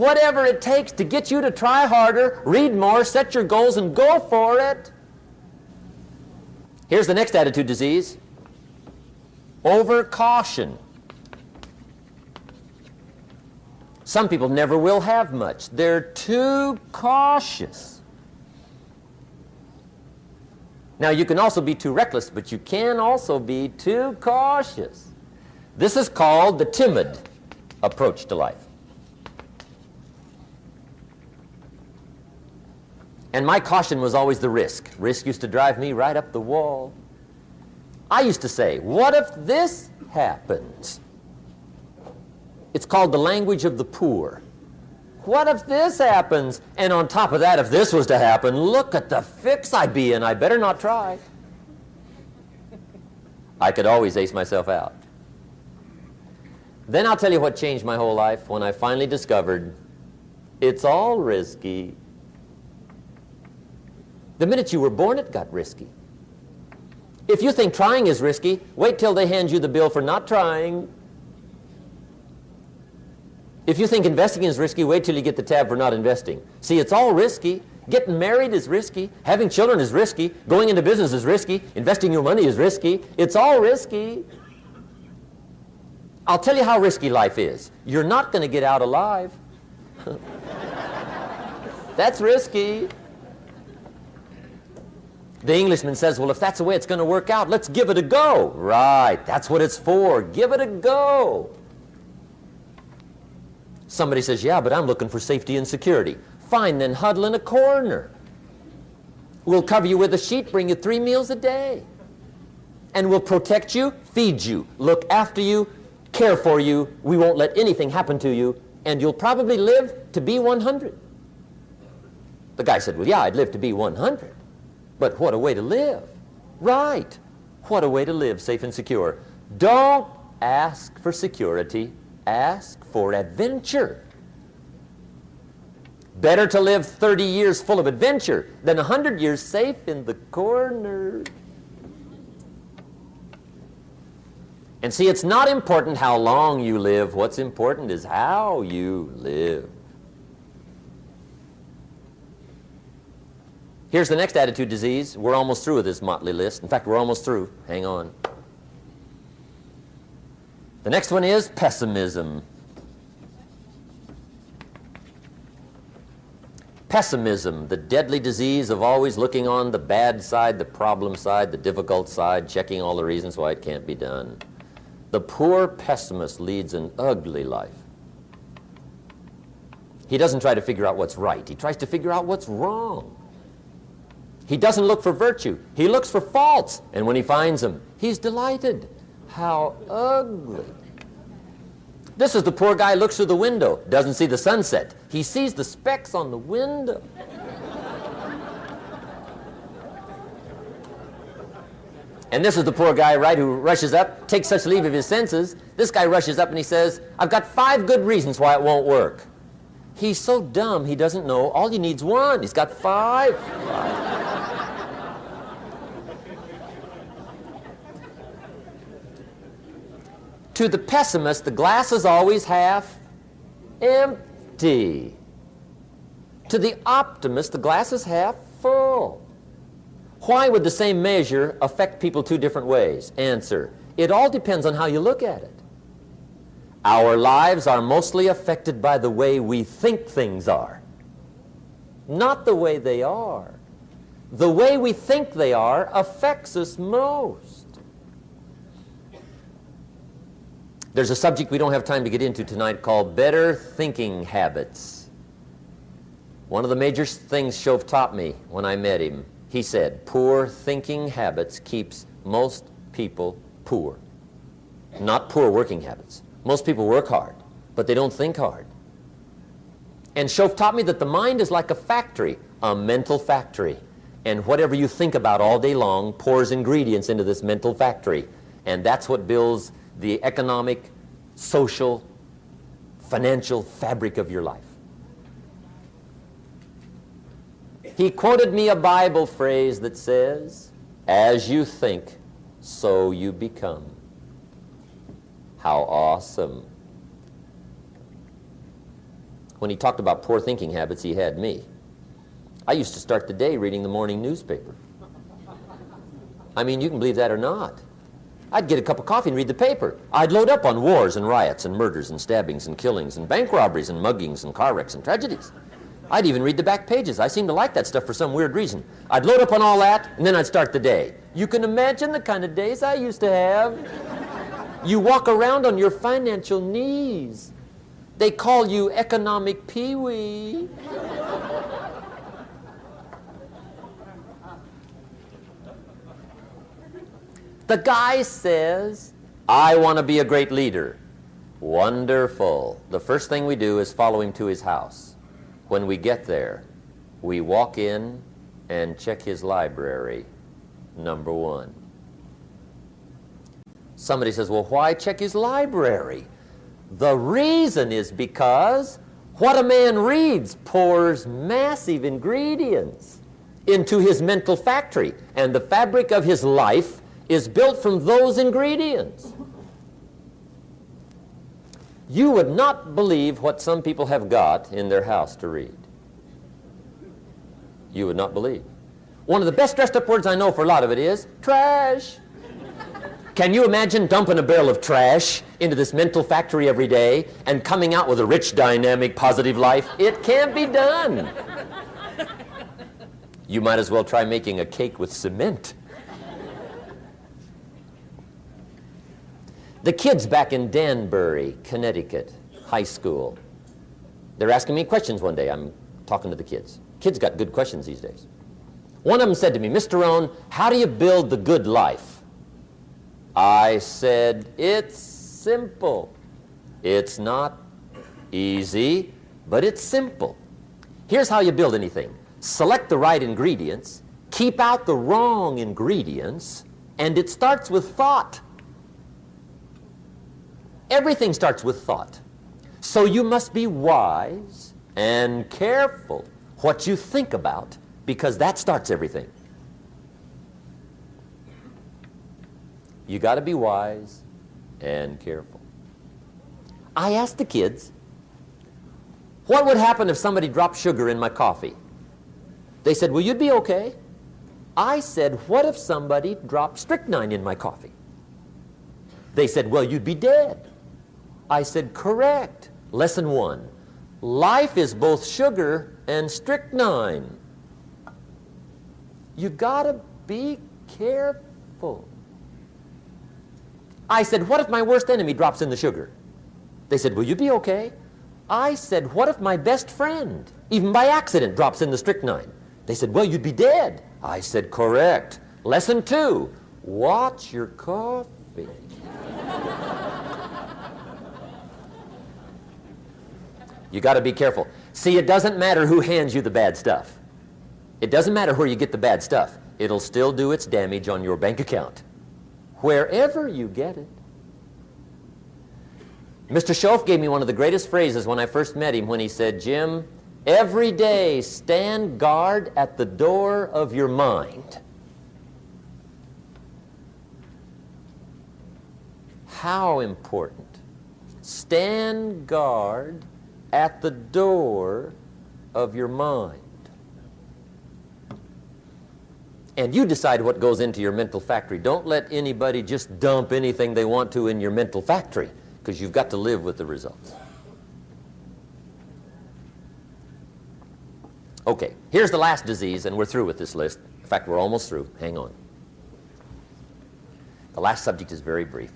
whatever it takes to get you to try harder, read more, set your goals, and go for it. Here's the next attitude disease. Overcaution. Some people never will have much. They're too cautious. Now, you can also be too reckless, but you can also be too cautious. This is called the timid approach to life. And my caution was always the risk. Risk used to drive me right up the wall. I used to say, what if this happens? It's called the language of the poor. What if this happens? And on top of that, if this was to happen, look at the fix I'd be in. I better not try. I could always ace myself out. Then I'll tell you what changed my whole life when I finally discovered it's all risky. The minute you were born, it got risky. If you think trying is risky, wait till they hand you the bill for not trying. If you think investing is risky, wait till you get the tab for not investing. See, it's all risky. Getting married is risky. Having children is risky. Going into business is risky. Investing your money is risky. It's all risky. I'll tell you how risky life is. You're not going to get out alive. That's risky. The Englishman says, well, if that's the way it's going to work out, let's give it a go. Right, that's what it's for. Give it a go. Somebody says, yeah, but I'm looking for safety and security. Fine, then huddle in a corner. We'll cover you with a sheet, bring you 3 meals a day. And we'll protect you, feed you, look after you, care for you. We won't let anything happen to you, and you'll probably live to be 100. The guy said, well, yeah, I'd live to be 100. But what a way to live. Right. What a way to live, safe and secure. Don't ask for security. Ask for adventure. Better to live 30 years full of adventure than 100 years safe in the corner. And see, it's not important how long you live. What's important is how you live. Here's the next attitude disease. We're almost through with this motley list. In fact, we're almost through. Hang on. The next one is pessimism. Pessimism, the deadly disease of always looking on the bad side, the problem side, the difficult side, checking all the reasons why it can't be done. The poor pessimist leads an ugly life. He doesn't try to figure out what's right. He tries to figure out what's wrong. He doesn't look for virtue. He looks for faults. And when he finds them, he's delighted. How ugly. This is the poor guy looks through the window, doesn't see the sunset. He sees the specks on the window. And this is the poor guy, right, who rushes up, takes such leave of his senses. This guy rushes up and he says, I've got 5 good reasons why it won't work. He's so dumb he doesn't know all he needs 1. He's got 5. To the pessimist, the glass is always half empty. To the optimist, the glass is half full. Why would the same measure affect people 2 different ways? Answer, it all depends on how you look at it. Our lives are mostly affected by the way we think things are, not the way they are. The way we think they are affects us most. There's a subject we don't have time to get into tonight called better thinking habits. One of the major things Shove taught me when I met him, he said, poor thinking habits keeps most people poor. Not poor working habits. Most people work hard, but they don't think hard. And Shove taught me that the mind is like a factory, a mental factory. And whatever you think about all day long pours ingredients into this mental factory. And that's what builds the economic, social, financial fabric of your life. He quoted me a Bible phrase that says, as you think, so you become. How awesome. When he talked about poor thinking habits, he had me. I used to start the day reading the morning newspaper. I mean, you can believe that or not. I'd get a cup of coffee and read the paper. I'd load up on wars and riots and murders and stabbings and killings and bank robberies and muggings and car wrecks and tragedies. I'd even read the back pages. I seem to like that stuff for some weird reason. I'd load up on all that, and then I'd start the day. You can imagine the kind of days I used to have. You walk around on your financial knees. They call you economic peewee. The guy says, I want to be a great leader. Wonderful. The first thing we do is follow him to his house. When we get there, we walk in and check his library, number one. Somebody says, well, why check his library? The reason is because what a man reads pours massive ingredients into his mental factory, and the fabric of his life is built from those ingredients. You would not believe what some people have got in their house to read. You would not believe. One of the best dressed up words I know for a lot of it is trash. Can you imagine dumping a barrel of trash into this mental factory every day and coming out with a rich, dynamic, positive life? It can't be done. You might as well try making a cake with cement. The kids back in Danbury, Connecticut, high school, they're asking me questions one day. I'm talking to the kids. Kids got good questions these days. One of them said to me, Mr. Rohn, how do you build the good life? I said, it's simple. It's not easy, but it's simple. Here's how you build anything. Select the right ingredients, keep out the wrong ingredients, and it starts with thought. Everything starts with thought. So you must be wise and careful what you think about, because that starts everything. You got to be wise and careful. I asked the kids, what would happen if somebody dropped sugar in my coffee? They said, well, you'd be okay. I said, what if somebody dropped strychnine in my coffee? They said, well, you'd be dead. I said, correct. Lesson one, life is both sugar and strychnine. You gotta be careful. I said, what if my worst enemy drops in the sugar? They said, will you be okay? I said, what if my best friend, even by accident, drops in the strychnine? They said, well, you'd be dead. I said, correct. Lesson two, watch your coffee. You got to be careful. See, it doesn't matter who hands you the bad stuff. It doesn't matter where you get the bad stuff. It'll still do its damage on your bank account, wherever you get it. Mr. Schoaf gave me one of the greatest phrases when I first met him when he said, Jim, every day stand guard at the door of your mind. How important. Stand guard at the door of your mind. And you decide what goes into your mental factory. Don't let anybody just dump anything they want to in your mental factory, because you've got to live with the results. Okay, here's the last disease, and we're through with this list. In fact, we're almost through. Hang on. The last subject is very brief.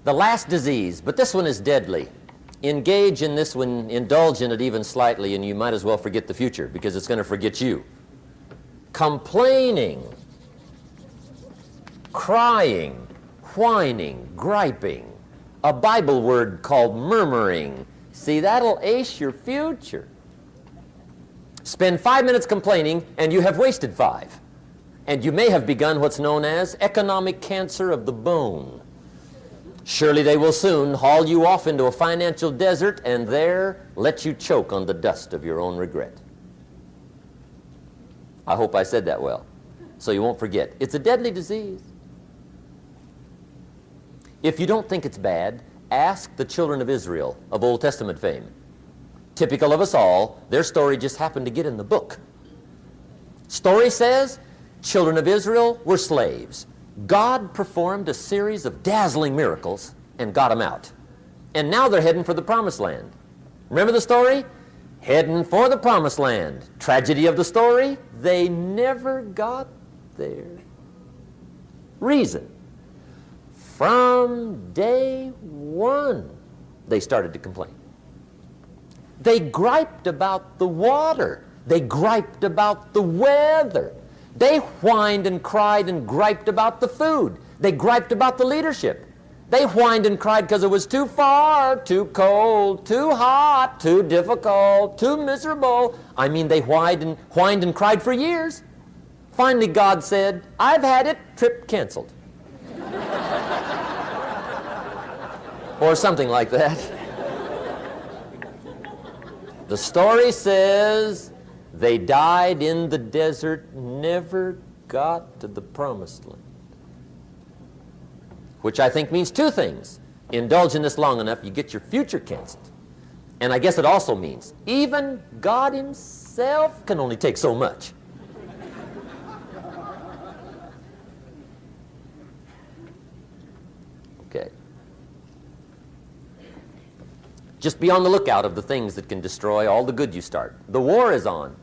The last disease, but this one is deadly. Engage in this one, indulge in it even slightly, and you might as well forget the future, because it's going to forget you. Complaining, crying, whining, griping, a Bible word called murmuring. See, that'll ace your future. Spend 5 minutes complaining, and you have wasted 5. And you may have begun what's known as economic cancer of the bone. Surely they will soon haul you off into a financial desert and there let you choke on the dust of your own regret. I hope I said that well, so you won't forget. It's a deadly disease. If you don't think it's bad, ask the children of Israel of Old Testament fame. Typical of us all, their story just happened to get in the book. Story says, children of Israel were slaves. God performed a series of dazzling miracles and got them out. And now they're heading for the promised land. Remember the story? Heading for the promised land. Tragedy of the story, they never got there. Reason. From day one, they started to complain. They griped about the water. They griped about the weather. They whined and cried and griped about the food. They griped about the leadership. They whined and cried because it was too far, too cold, too hot, too difficult, too miserable. I mean, they whined and cried for years. Finally, God said, I've had it, trip canceled. Or something like that. The story says they died in the desert, never got to the promised land. Which I think means two things. Indulge in this long enough, you get your future canceled. And I guess it also means even God himself can only take so much. Okay. Just be on the lookout of the things that can destroy all the good you start. The war is on.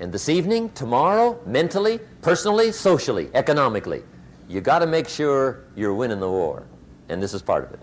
And this evening, tomorrow, mentally, personally, socially, economically, you got to make sure you're winning the war. And this is part of it.